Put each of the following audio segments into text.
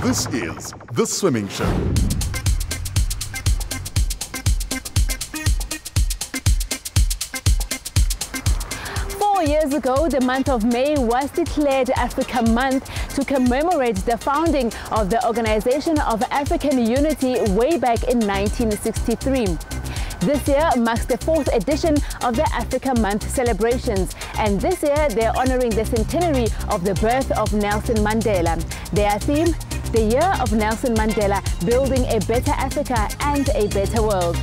This is The Swimming Show. Years ago, the month of May was declared Africa Month to commemorate the founding of the Organization of African Unity way back in 1963. This year marks the 4th edition of the Africa Month celebrations, and this year they're honoring the centenary of the birth of Nelson Mandela. Their theme, the Year of Nelson Mandela, building a better Africa and a better world.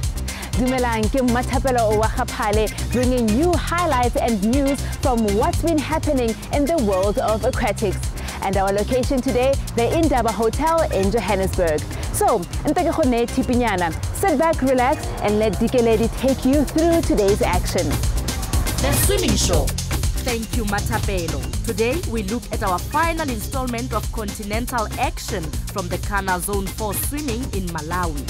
Dumelang ke Matapelo Wakapale, bringing you highlights and news from what's been happening in the world of aquatics. And our location today, the Indaba Hotel in Johannesburg. So, Ntakekone Tipinyana, sit back, relax, and let Dike Lady take you through today's action. The Swimming Show. Thank you, Matapelo. Today, we look at our final installment of continental action from the Kana Zone 4 swimming in Malawi.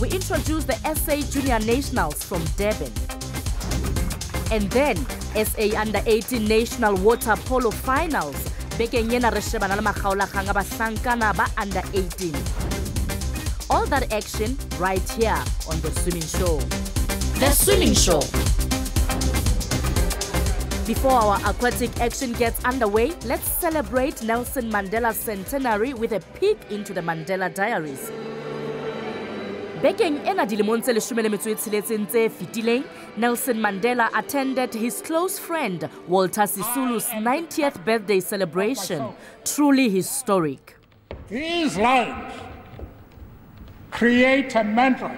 We introduce the SA Junior Nationals from Durban. And then, SA Under-18 National Water Polo Finals. Under-18. All that action right here on The Swimming Show. The Swimming Show. Before our aquatic action gets underway, let's celebrate Nelson Mandela's centenary with a peek into the Mandela Diaries. Bekeng ena dilemong tse 16 tse fetileng, Nelson Mandela attended his close friend Walter Sisulu's 90th birthday celebration. Truly historic. These lines create a mantra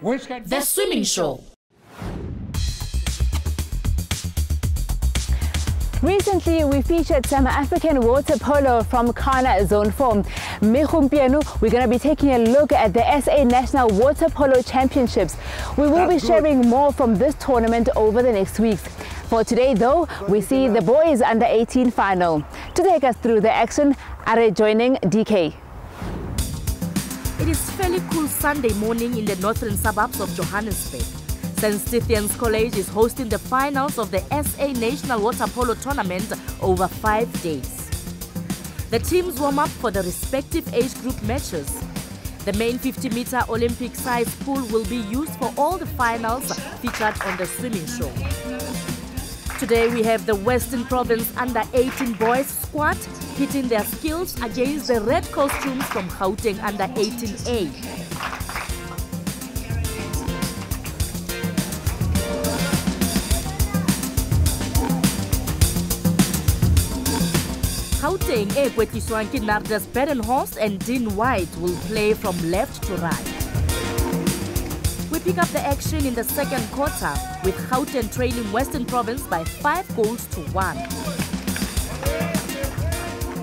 which can... The Swimming Show. Recently, we featured some African water polo from Kana Zone 4. We're going to be taking a look at the SA National Water Polo Championships. We will be sharing more from this tournament over the next weeks. For today, though, we see the boys under-18 final. To take us through the action, Are joining DK. It is fairly cool Sunday morning in the northern suburbs of Johannesburg. St. Stephen's College is hosting the finals of the SA National Water Polo Tournament over 5 days. The teams warm up for the respective age group matches. The main 50-meter Olympic-sized pool will be used for all the finals featured on The Swimming Show. Today we have the Western Province Under-18 boys squad pitting their skills against the red costumes from Gauteng Under-18A. Gauteng ekwetiswang ke Nardas Badenhorst and Dean White will play from left to right. We pick up the action in the second quarter with Gauteng trailing Western Province by 5 goals to 1.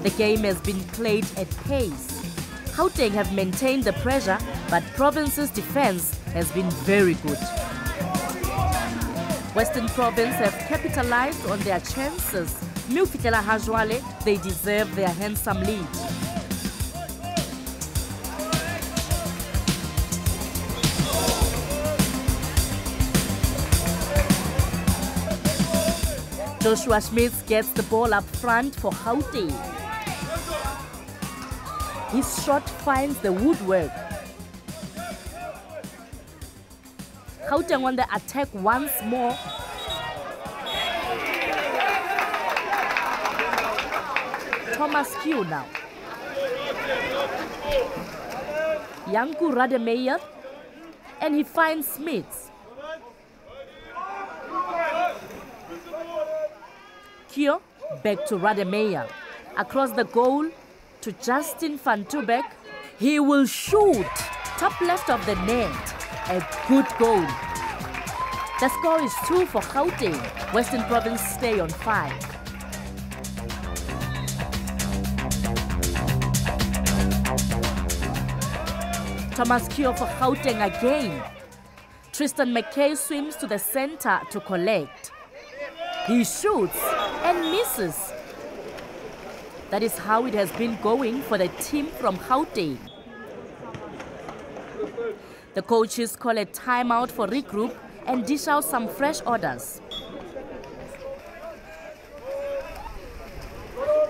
The game has been played at pace. Gauteng have maintained the pressure, but Province's defense has been very good. Western Province have capitalized on their chances. Milfitela Hajwale, they deserve their handsome lead. Joshua Schmitz gets the ball up front for Gauteng. His shot finds the woodwork. Gauteng on the attack once more. Thomas Q now. Yanku Rademeyer, and he finds Smith. Kyo back to Rademeyer. Across the goal to Justin van Tubek. He will shoot. Top left of the net. A good goal. The score is 2 for Gauteng. Western Province stay on 5. Thomas Kyo for Gauteng again. Tristan McKay swims to the center to collect. He shoots and misses. That is how it has been going for the team from Gauteng. The coaches call a timeout for regroup and dish out some fresh orders.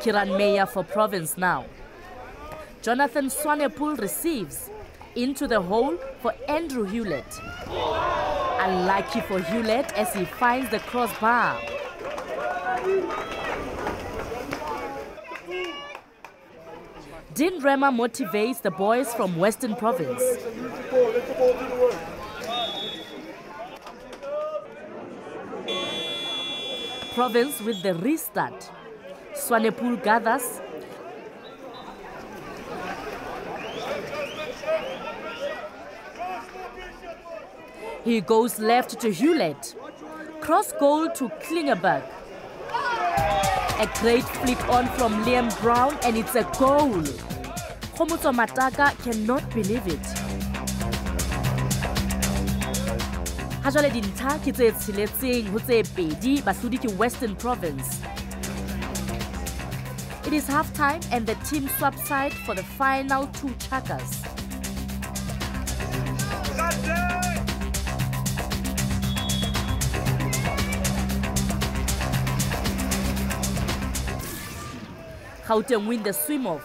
Kiran Meyer for Province now. Jonathan Swanepoel receives into the hole for Andrew Hewlett. Unlucky for Hewlett as he finds the crossbar. Dean Rema motivates the boys from Western Province. Province with the restart. Swanepoel gathers. He goes left to Hewlett. Cross goal to Klingenberg. A great flick on from Liam Brown and it's a goal. Khomotso Mataka cannot believe it. Hajale dintlha ke tse tsheletseng ho tse pedi bahlodi ke Western Province. It is half-time and the team swap side for the final two chukkers. Gauteng win the swim-off.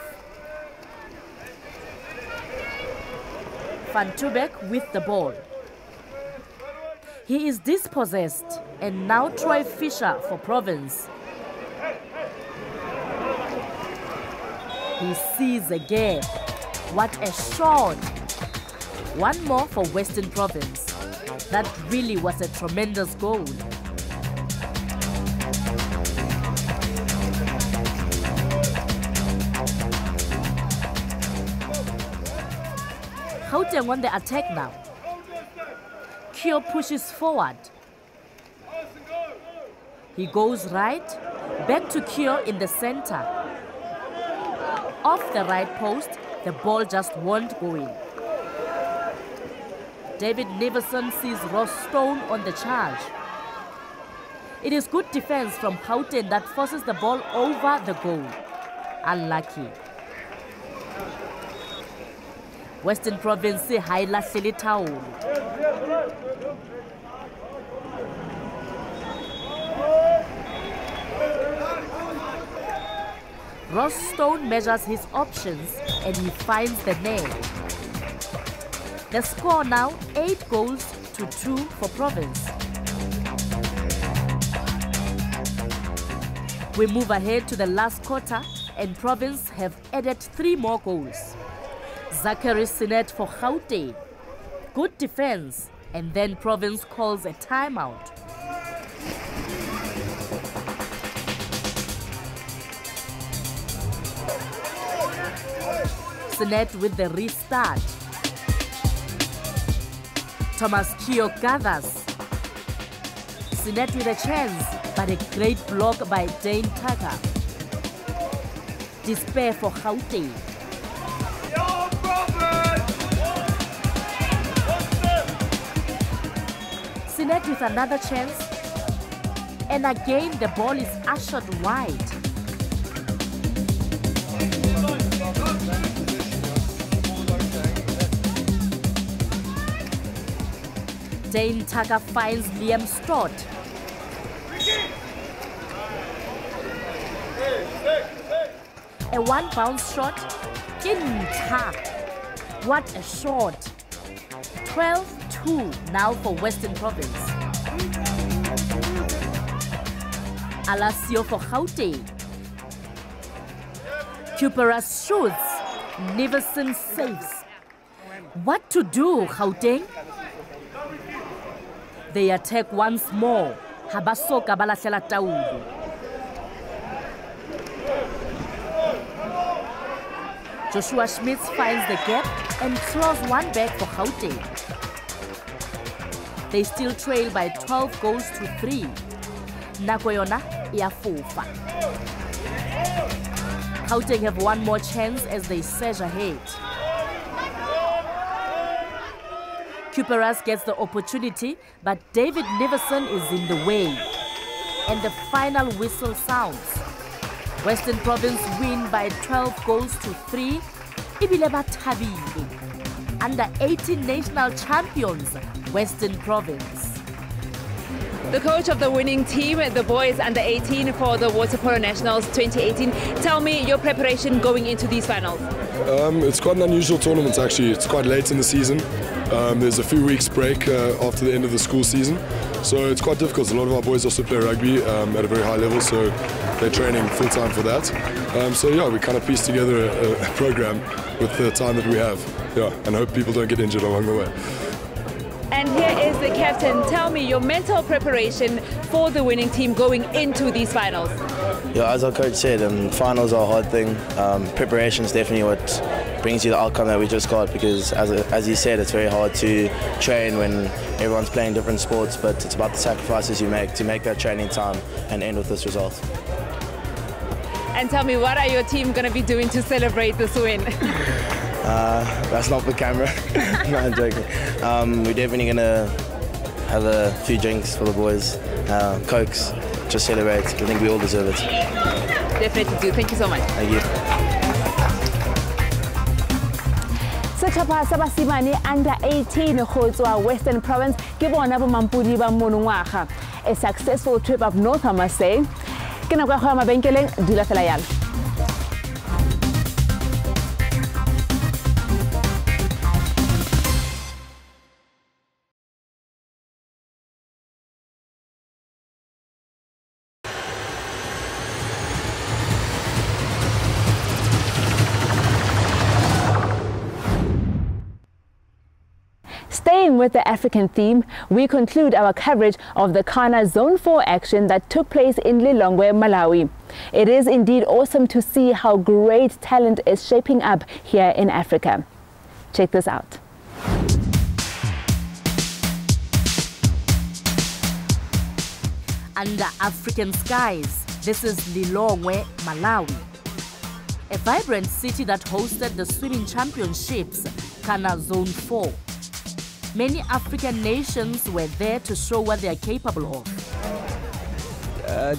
Van Tubek with the ball. He is dispossessed and now Troy Fisher for Province. He sees again. What a shot. One more for Western Province. That really was a tremendous goal. Gauteng on the attack now. Kyo pushes forward. He goes right, back to Kyo in the center. Off the right post, the ball just won't go in. David Neverson sees Ross Stone on the charge. It is good defense from Gauteng that forces the ball over the goal. Unlucky. Western Province ha ilahlele thaolo. Ross Stone measures his options and he finds the net. The score now 8 goals to 2 for Province. We move ahead to the last quarter and Province have added 3 more goals. Zachary Sinet for Gauteng. Good defense, and then Province calls a timeout. Sinet with the restart. Thomas Kyo gathers. Sinet with a chance, but a great block by Dane Tucker. Despair for Gauteng. Sinet with another chance, and again the ball is ushered wide. Dane Tucker finds Liam Stott. A one bounce shot in top. What a shot. 12-2 now for Western Province. Alassio for Gauteng. Kuperas shoots. Neverson saves. What to do, Gauteng? They attack once more. Habasoka balahlela taulo. Joshua Schmitz finds the gap and throws one back for Gauteng. They still trail by 12 goals to 3. Nakoyona iafofa. Gauteng have one more chance as they surge ahead. Kuperas gets the opportunity, but David Neverson is in the way. And the final whistle sounds. Western Province win by 12 goals to 3. Ibile bathabile. Under 18 national champions, Western Province. the coach of the winning team, the boys under 18 for the Water Polo Nationals 2018. Tell me your preparation going into these finals. It's quite an unusual tournament actually. It's quite late in the season. There's a few weeks break after the end of the school season. So it's quite difficult. A lot of our boys also play rugby at a very high level, so they're training full time for that. So yeah, we kind of pieced together a program with the time that we have. Yeah, and hope people don't get injured along the way. And here is the captain. Tell me your mental preparation for the winning team going into these finals. Yeah, as our coach said, finals are a hard thing. Preparation is definitely what brings you the outcome that we just got, because as he said, it's very hard to train when everyone's playing different sports, but it's about the sacrifices you make to make that training time and end with this result. And tell me, what are your team going to be doing to celebrate this win? That's not for camera. No, I'm joking. We're definitely going to have a few drinks for the boys, Cokes, just celebrate. I think we all deserve it. Definitely do. Thank you so much. Thank you. Setlhopha sa basimane under 18 go tswa Western Province ke bona bo mampudi ba monongwaga. A successful trip up north, I must say. Ke nako ya go ya mabenkeleng, dula fela yalo. Staying with the African theme, we conclude our coverage of the Kana Zone 4 action that took place in Lilongwe, Malawi. It is indeed awesome to see how great talent is shaping up here in Africa. Check this out. Under African skies, this is Lilongwe, Malawi. A vibrant city that hosted the swimming championships, Kana Zone 4. Many African nations were there to show what they are capable of.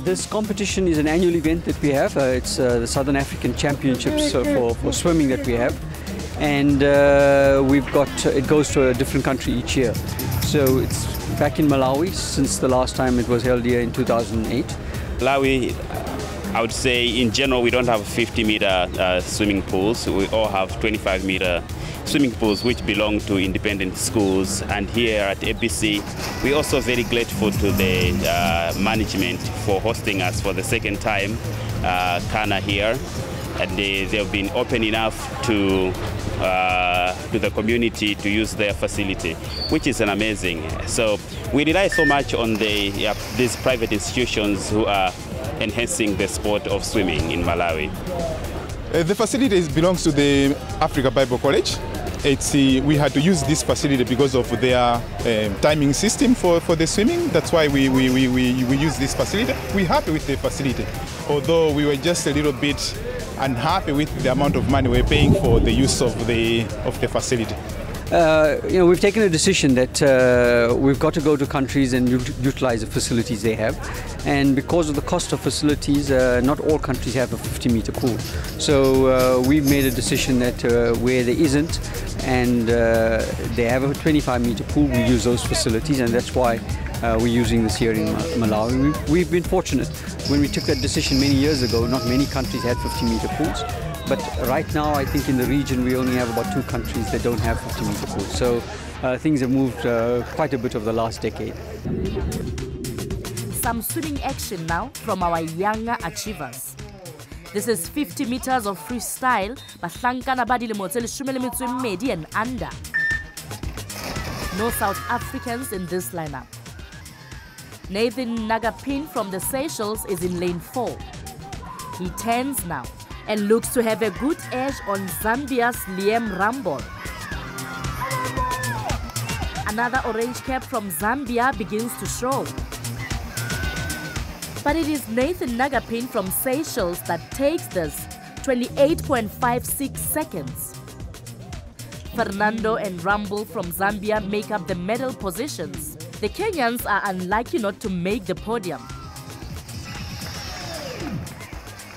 This competition is an annual event that we have. It's the Southern African Championships for swimming that we have. And it goes to a different country each year. So it's back in Malawi since the last time it was held here in 2008. Malawi, I would say in general, we don't have 50-meter swimming pools. We all have 25-meter swimming pools which belong to independent schools. And here at ABC, we're also very grateful to the management for hosting us for the second time, Kana here. And they've been open enough to the community to use their facility, which is an amazing. So we rely so much on these private institutions who are enhancing the sport of swimming in Malawi. The facility belongs to the Africa Bible College. We had to use this facility because of their timing system for the swimming. That's why we use this facility. We're happy with the facility, although we were just a little bit unhappy with the amount of money we're paying for the use of the facility. We've taken a decision that we've got to go to countries and utilize the facilities they have. And because of the cost of facilities, not all countries have a 50-meter pool. So we've made a decision that where there isn't and they have a 25-meter pool, we use those facilities, and that's why we're using this here in Malawi. We've been fortunate. When we took that decision many years ago, not many countries had 50-meter pools. But right now, I think in the region, we only have about 2 countries that don't have 50-meter pools. So things have moved quite a bit over the last decade. Some swimming action now from our younger achievers. This is 50 meters of freestyle, Bahlankana Badilemo Medi and under. No South Africans in this lineup. Nathan Nagapin from the Seychelles is in lane 4. He turns now and looks to have a good edge on Zambia's Liam Rambol. Another orange cap from Zambia begins to show. But it is Nathan Nagapin from Seychelles that takes this 28.56 seconds. Fernando and Rambol from Zambia make up the medal positions. The Kenyans are unlikely not to make the podium.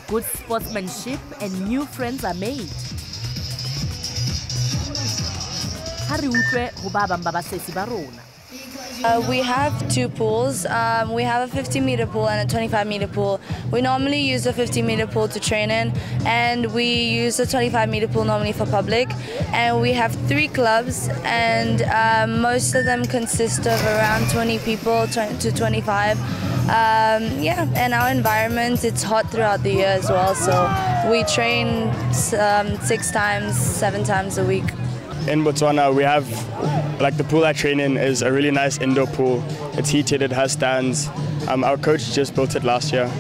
Good sportsmanship and new friends are made. Hari utlwe ho ba bang ba basesi ba rona. We have two pools. We have a 50-meter pool and a 25-meter pool. We normally use the 50-meter pool to train in, and we use the 25-meter pool normally for public. And we have 3 clubs, and most of them consist of around 20 people to 25. And our environment, it's hot throughout the year as well, so we train 6 times, 7 times a week. In Botswana, we have, the pool I train in is a really nice indoor pool. It's heated, it has stands. Our coach just built it last year.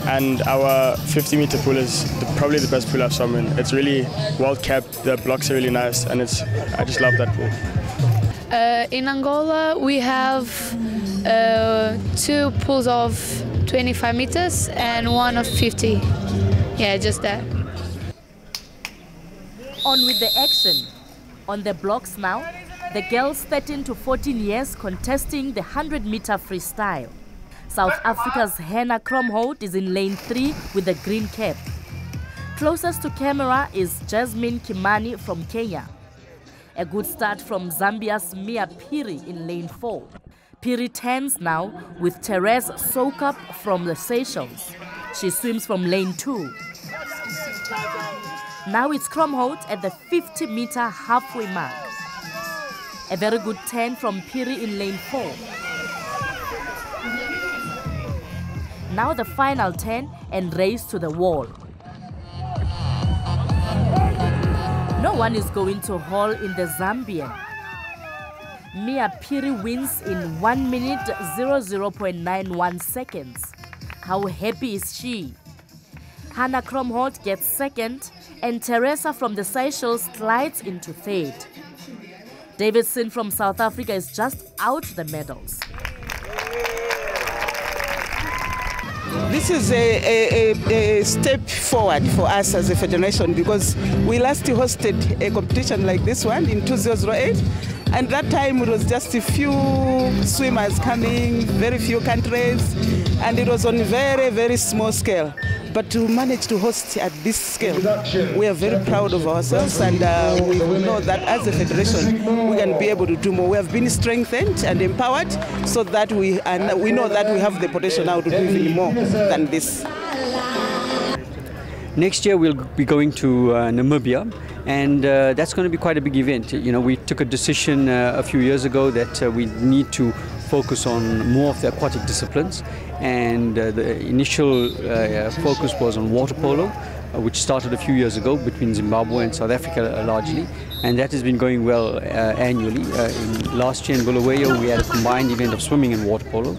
And our 50-meter pool is probably the best pool I've swum in. It's really well kept, the blocks are really nice, and I just love that pool. In Angola, we have 2 pools of 25 meters and 1 of 50. Yeah, just that. On with the action. On the blocks now, the girls 13 to 14 years contesting the 100-meter freestyle. South Africa's Hannah Kromhout is in lane 3 with the green cap. Closest to camera is Jasmine Kimani from Kenya. A good start from Zambia's Mia Piri in lane 4. Piri turns now with Therese Soukup from the Seychelles. She swims from lane 2. Now it's Kromhout at the 50-meter halfway mark. A very good turn from Piri in lane 4. Now the final turn and race to the wall. No one is going to haul in the Zambian. Mia Piri wins in 1 minute 00.91 seconds. How happy is she? Hannah Kromhout gets second, and Teresa from the Seychelles slides into third. Davidson from South Africa is just out the medals. This is a step forward for us as a federation, because we last hosted a competition like this one in 2008, and that time it was just a few swimmers coming, very few countries, and it was on a very, very small scale. But to manage to host at this scale, we are very proud of ourselves, and we know that as a federation we can be able to do more. We have been strengthened and empowered so that we know that we have the potential now to do even more than this. Next year we'll be going to Namibia, and that's going to be quite a big event. You know, we took a decision a few years ago that we need to focus on more of the aquatic disciplines, and the initial focus was on water polo, which started a few years ago between Zimbabwe and South Africa largely, and that has been going well annually. Last year in Bulawayo we had a combined event of swimming and water polo,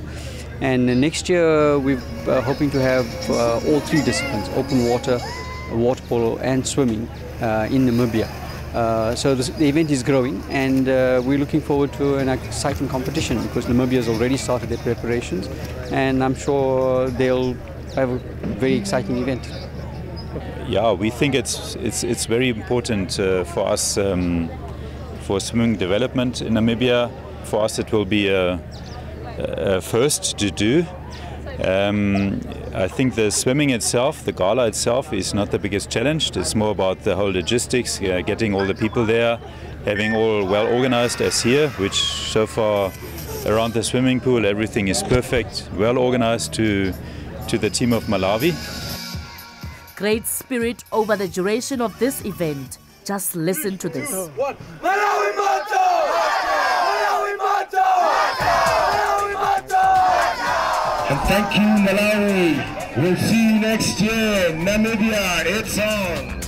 and next year we're hoping to have all 3 disciplines, open water, water polo and swimming in Namibia. So the event is growing, and we're looking forward to an exciting competition, because Namibia has already started their preparations, and I'm sure they'll have a very exciting event. Yeah, we think it's very important for us for swimming development in Namibia. For us it will be a first to do. I think the swimming itself, the gala itself, is not the biggest challenge. It's more about the whole logistics, getting all the people there, having all well organized as here, which so far around the swimming pool everything is perfect, well organized to the team of Malawi. Great spirit over the duration of this event. Just listen to this. Malawi Moto! Malawi Moto! Malawi Moto! And thank you, Malawi. We'll see you next year. Namibia, it's on.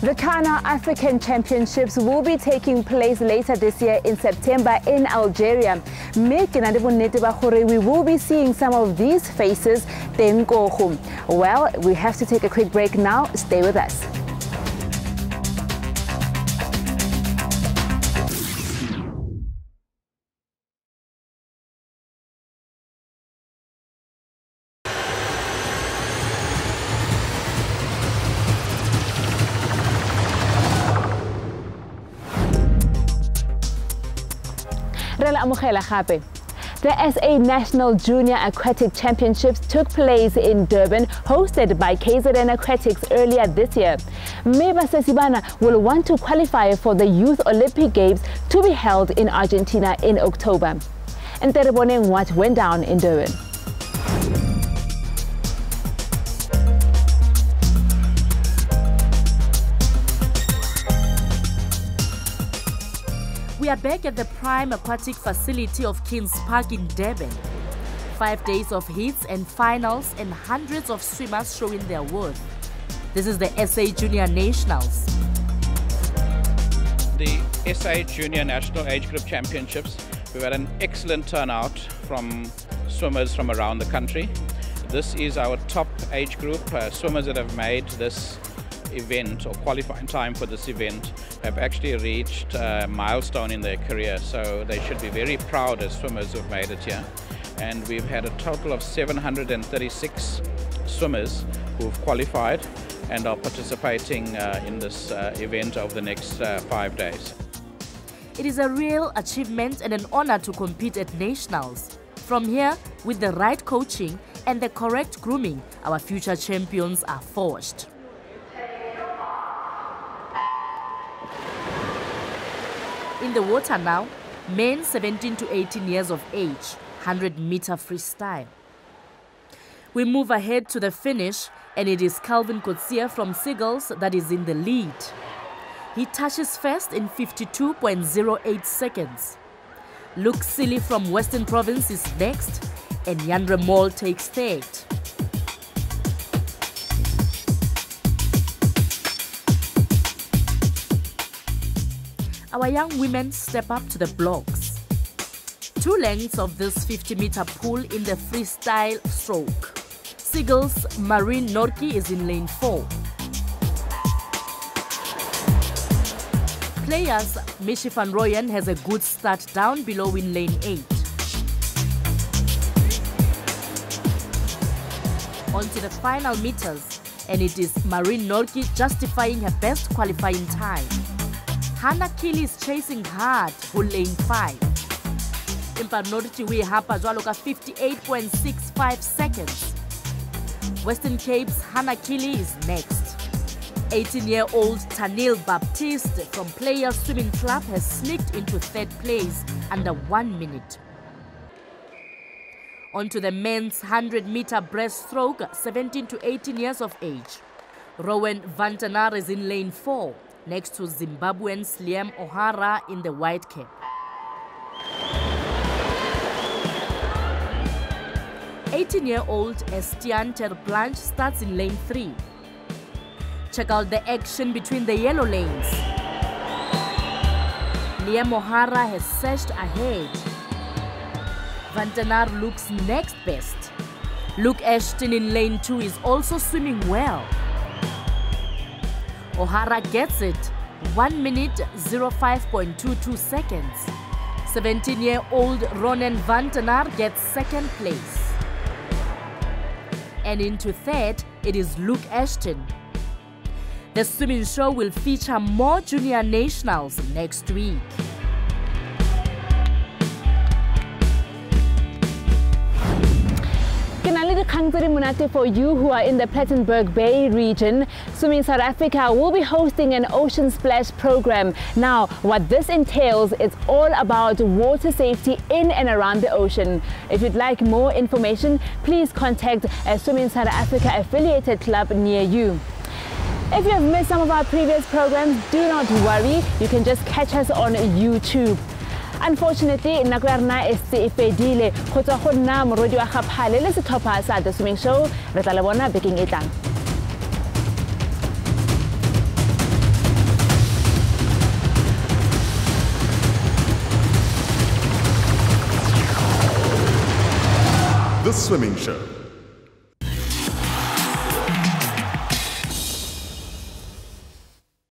The Kana African Championships will be taking place later this year in September in Algeria. We will be seeing some of these faces then go home. Well, we have to take a quick break now. Stay with us. The SA National Junior Aquatic Championships took place in Durban, hosted by KZN Aquatics earlier this year. Meba Sesibana will want to qualify for the Youth Olympic Games to be held in Argentina in October. And Tereboneng, what went down in Durban. We are back at the prime aquatic facility of Kings Park in Durban. 5 days of heats and finals and hundreds of swimmers showing their worth. This is the SA Junior Nationals. The SA Junior National Age Group Championships, we've had an excellent turnout from swimmers from around the country. This is our top age group. Swimmers that have made this event or qualifying time for this event have actually reached a milestone in their career, so they should be very proud as swimmers who've made it here. And we've had a total of 736 swimmers who've qualified and are participating in this event over the next 5 days. It is a real achievement and an honor to compete at nationals. From here, with the right coaching and the correct grooming, our future champions are forged. In the water now, men 17 to 18 years of age, 100-meter freestyle. We move ahead to the finish, and it is Calvin Kotsia from Seagulls that is in the lead. He touches first in 52.08 seconds. Luke Silly from Western Province is next, and Yandre Mall takes third. Our young women step up to the blocks. 2 lengths of this 50-meter pool in the freestyle stroke. Seagulls Marine Norki is in lane 4. Players Mishi van Rooyen has a good start down below in lane 8. On to the final meters, and it is Marine Norki justifying her best qualifying time. Hannah Kili is chasing hard for lane 5. Impa Norti we hapa jwalo ka 58.65 seconds. Western Cape's Hannah Kili is next. 18-year-old Tanil Baptiste from Players Swimming Club has sneaked into third place under 1 minute. On to the men's 100-meter breaststroke, 17 to 18 years of age. Rowan Vantanar is in lane 4. Next to Zimbabwean's Liam O'Hara in the white cap. 18-year-old Estienne Terblanche starts in lane 3. Check out the action between the yellow lanes. Liam O'Hara has surged ahead. Vantanar looks next best. Luke Ashton in lane 2 is also swimming well. O'Hara gets it, 1 minute 05.22 seconds. 17-year-old Ronan Vantanar gets second place. And into third, it is Luke Ashton. The swimming show will feature more junior nationals next week. For you who are in the Plettenberg Bay region, Swimming South Africa will be hosting an Ocean Splash program. Now, what this entails is all about water safety in and around the ocean. If you'd like more information, please contact a Swimming South Africa affiliated club near you. If you have missed some of our previous programs, do not worry, you can just catch us on YouTube. Unfortunately, nako ya rena e se e fedile go tswa go nna morodi wa Gaphale le setlhopha sa The Swimming Show. Re tla le bona bekeng e tlang. The Swimming Show.